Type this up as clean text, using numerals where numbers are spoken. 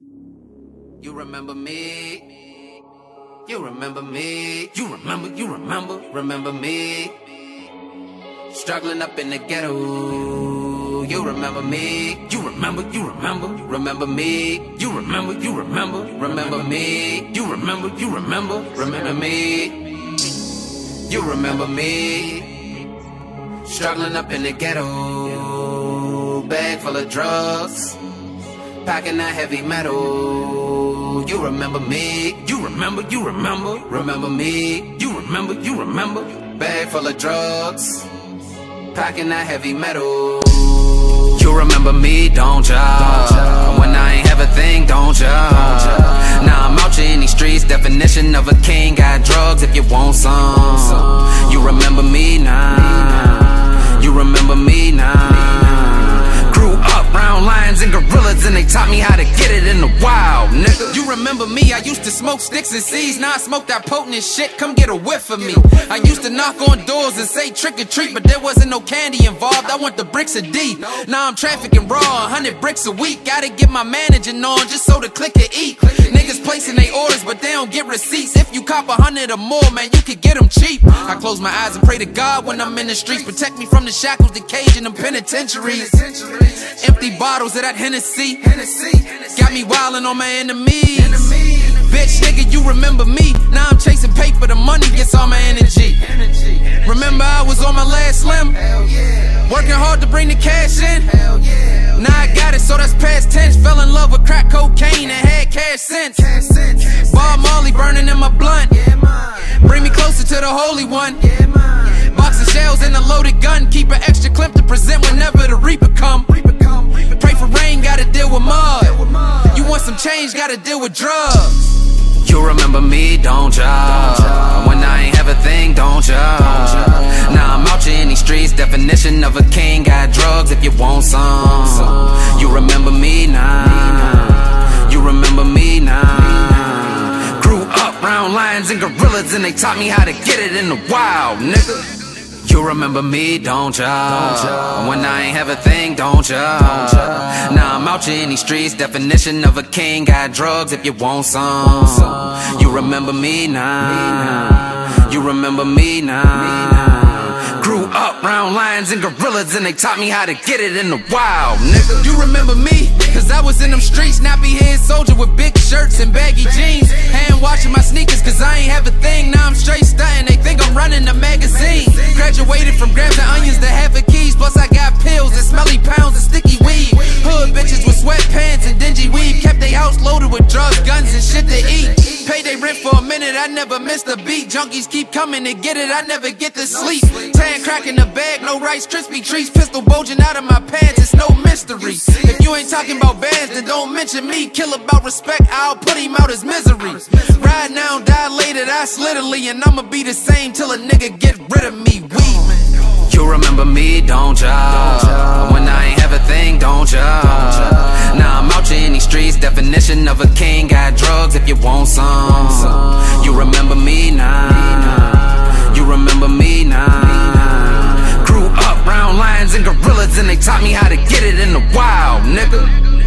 You remember me? You remember me? You remember me? Struggling up in the ghetto. You remember me? You remember me? You remember me? You remember me? You remember me? You remember me? Struggling up in the ghetto, bag full of drugs, packing that heavy metal. You remember me? You remember me? You remember, bag full of drugs, packing that heavy metal. You remember me, don't ya? When I ain't have a thing, don't ya? Now I'm out here in these streets, definition of a king. Got drugs if you want some. You remember me now? You remember me now? Grew up round lions and gorillas, and they taught me how to get it in the wild, nigga. You remember me? I used to smoke sticks and seeds. Now I smoke that potent as shit. Come get a whiff of me. I used to knock on doors and say trick or treat, but there wasn't no candy involved. I want the bricks of D. Now I'm trafficking raw, 100 bricks a week. Gotta get my managing on just so the click can eat. Niggas placing their orders, but they don't get receipts. If you cop 100 or more, man, you could get them cheap. I close my eyes and pray to God when I'm in the streets. Protect me from the shackles, the cage, and them penitentiaries. Empty bottles of that Hennessy got me wildin' on my enemies. Bitch, nigga, you remember me? Now I'm chasing paper, the money gets all my energy. Remember I was on my last slim, working hard to bring the cash in. Now I got it, so that's past tense. Fell in love with crack cocaine and had cash since. Bob Marley burning in my blunt, bring me closer to the Holy One. Box of shells and a loaded gun, keep an extra clip to present whenever the Reaper come. Pray for rain, gotta deal with mud. You want some change, gotta deal with drugs. You remember me, don't ya? When I ain't have a thing, don't ya? Now I'm out here in these streets, definition of a king. Got drugs if you want some. You remember me now? You remember me now? Grew up round lions and gorillas, and they taught me how to get it in the wild, nigga. You remember me, don't ya? When I ain't have a thing, don't ya? Now I'm out here in these streets, definition of a king. Got drugs if you want some. You remember me now? You remember me now? Grew up round lions and gorillas, and they taught me how to get it in the wild, nigga. You remember me? Cause I was in them streets, nappy head soldier with big shirts and baggy jeans. Hand washing my sneakers cause I ain't have a thing. Now I'm straight stunting, they think I'm running a magazine. Graduated from grams and onions to half a keys. Plus I got pills and smelly pounds and sticky weed. Hood bitches with sweatpants and dingy weed. Kept they house loaded with drugs, guns and shit to eat. Paid they rent for a minute, I never missed a beat. Junkies keep coming to get it, I never get to sleep. Tan crack in the bag, no Rice Krispie treats. Pistol bulging out of my pants, it's no mystery. If you ain't talking about bands, then don't mention me. Kill about respect, I'll put him out as misery. Ride now, die later, that's literally. And I'ma be the same till a nigga get rid of me. You remember me, don't ya? When I ain't have a thing, don't ya? Now I'm out here in these streets, definition of a king. Got drugs if you want some. You remember me now? You remember me now? Grew up round lions and gorillas, and they taught me how to get it in the wild, nigga.